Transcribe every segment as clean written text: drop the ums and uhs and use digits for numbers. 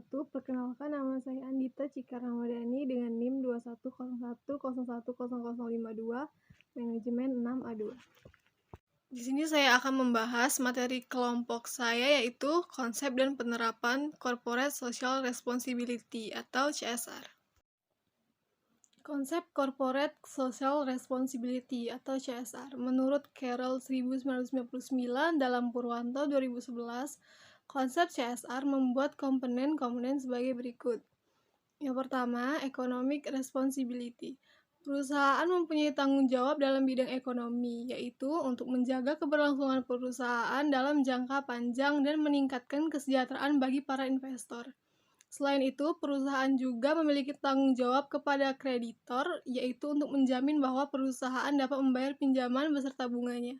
wabarakatuh. Perkenalkan, nama saya Andita Cika Ramadhani dengan NIM 2101010052, manajemen 6A2. Di sini saya akan membahas materi kelompok saya, yaitu konsep dan penerapan Corporate Social Responsibility atau CSR. Konsep Corporate Social Responsibility atau CSR menurut Carroll 1999 dalam Purwanto 2011, konsep CSR membuat komponen-komponen sebagai berikut. Yang pertama, Economic Responsibility. Perusahaan mempunyai tanggung jawab dalam bidang ekonomi, yaitu untuk menjaga keberlangsungan perusahaan dalam jangka panjang dan meningkatkan kesejahteraan bagi para investor. Selain itu, perusahaan juga memiliki tanggung jawab kepada kreditor, yaitu untuk menjamin bahwa perusahaan dapat membayar pinjaman beserta bunganya.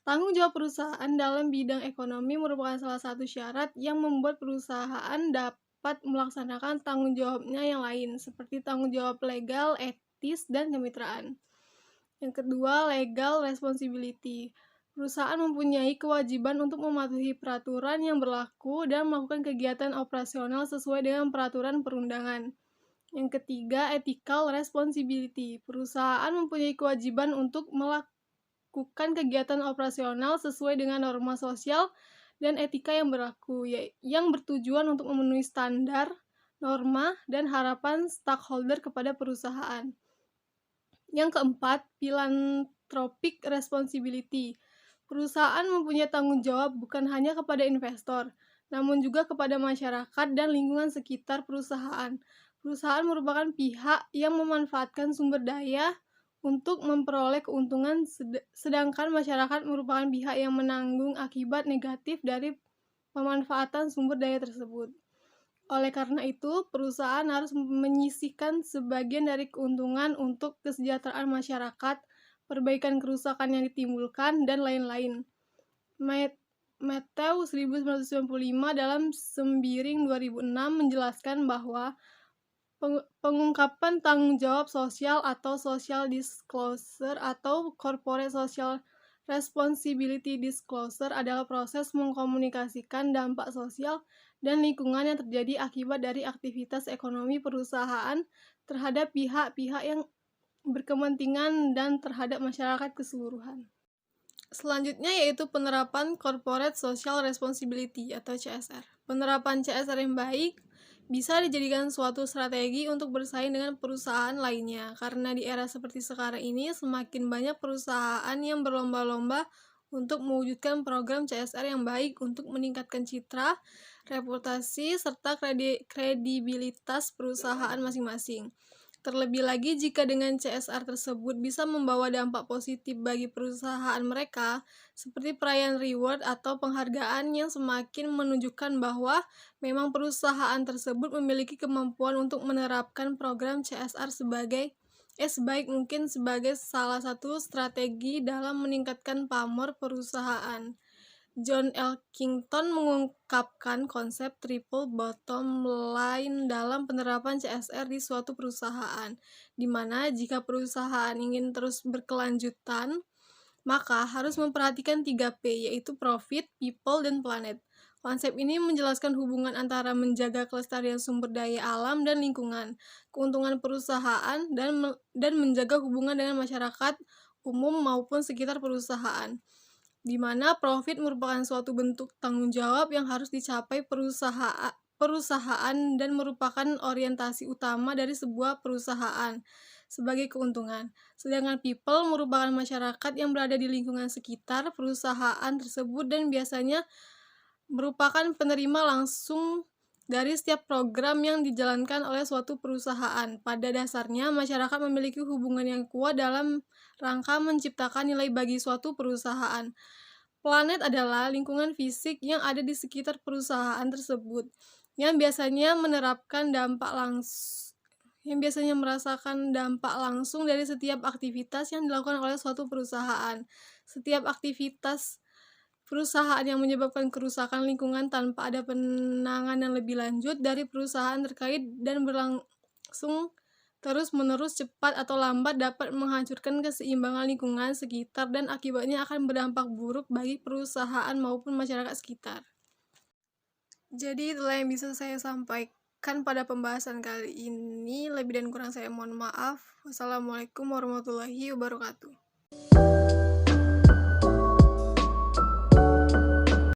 Tanggung jawab perusahaan dalam bidang ekonomi merupakan salah satu syarat yang membuat perusahaan dapat melaksanakan tanggung jawabnya yang lain, seperti tanggung jawab legal, etis, dan kemitraan. Yang kedua, legal responsibility. Perusahaan mempunyai kewajiban untuk mematuhi peraturan yang berlaku dan melakukan kegiatan operasional sesuai dengan peraturan perundangan. Yang ketiga, ethical responsibility. Perusahaan mempunyai kewajiban untuk melakukan kegiatan operasional sesuai dengan norma sosial dan etika yang berlaku, yang bertujuan untuk memenuhi standar, norma, dan harapan stakeholder kepada perusahaan. Yang keempat, philanthropic responsibility. Perusahaan mempunyai tanggung jawab bukan hanya kepada investor, namun juga kepada masyarakat dan lingkungan sekitar perusahaan. Perusahaan merupakan pihak yang memanfaatkan sumber daya untuk memperoleh keuntungan, sedangkan masyarakat merupakan pihak yang menanggung akibat negatif dari pemanfaatan sumber daya tersebut. Oleh karena itu, perusahaan harus menyisihkan sebagian dari keuntungan untuk kesejahteraan masyarakat, perbaikan kerusakan yang ditimbulkan, dan lain-lain. Matthew 1995 dalam Sembiring 2006 menjelaskan bahwa pengungkapan tanggung jawab sosial atau social disclosure atau corporate social responsibility disclosure adalah proses mengkomunikasikan dampak sosial dan lingkungan yang terjadi akibat dari aktivitas ekonomi perusahaan terhadap pihak-pihak yang berkepentingan dan terhadap masyarakat keseluruhan. Selanjutnya yaitu penerapan Corporate Social Responsibility atau CSR. Penerapan CSR yang baik bisa dijadikan suatu strategi untuk bersaing dengan perusahaan lainnya, karena di era seperti sekarang ini semakin banyak perusahaan yang berlomba-lomba untuk mewujudkan program CSR yang baik untuk meningkatkan citra, reputasi, serta kredibilitas perusahaan masing-masing. Terlebih lagi jika dengan CSR tersebut bisa membawa dampak positif bagi perusahaan mereka, seperti perayaan reward atau penghargaan yang semakin menunjukkan bahwa memang perusahaan tersebut memiliki kemampuan untuk menerapkan program CSR sebaik mungkin sebagai salah satu strategi dalam meningkatkan pamor perusahaan. John Elkington mengungkapkan konsep triple bottom line dalam penerapan CSR di suatu perusahaan, di mana jika perusahaan ingin terus berkelanjutan, maka harus memperhatikan 3P, yaitu profit, people, dan planet. Konsep ini menjelaskan hubungan antara menjaga kelestarian sumber daya alam dan lingkungan, keuntungan perusahaan, dan menjaga hubungan dengan masyarakat umum maupun sekitar perusahaan, di mana profit merupakan suatu bentuk tanggung jawab yang harus dicapai perusahaan dan merupakan orientasi utama dari sebuah perusahaan sebagai keuntungan. Sedangkan people merupakan masyarakat yang berada di lingkungan sekitar perusahaan tersebut dan biasanya merupakan penerima langsung dari setiap program yang dijalankan oleh suatu perusahaan. Pada dasarnya, masyarakat memiliki hubungan yang kuat dalam rangka menciptakan nilai bagi suatu perusahaan. Planet adalah lingkungan fisik yang ada di sekitar perusahaan tersebut, yang biasanya merasakan dampak langsung dari setiap aktivitas yang dilakukan oleh suatu perusahaan. Setiap aktivitas perusahaan yang menyebabkan kerusakan lingkungan tanpa ada penanganan lebih lanjut dari perusahaan terkait dan berlangsung terus-menerus cepat atau lambat dapat menghancurkan keseimbangan lingkungan sekitar dan akibatnya akan berdampak buruk bagi perusahaan maupun masyarakat sekitar. Jadi itulah yang bisa saya sampaikan pada pembahasan kali ini. Lebih dan kurang saya mohon maaf. Wassalamualaikum warahmatullahi wabarakatuh.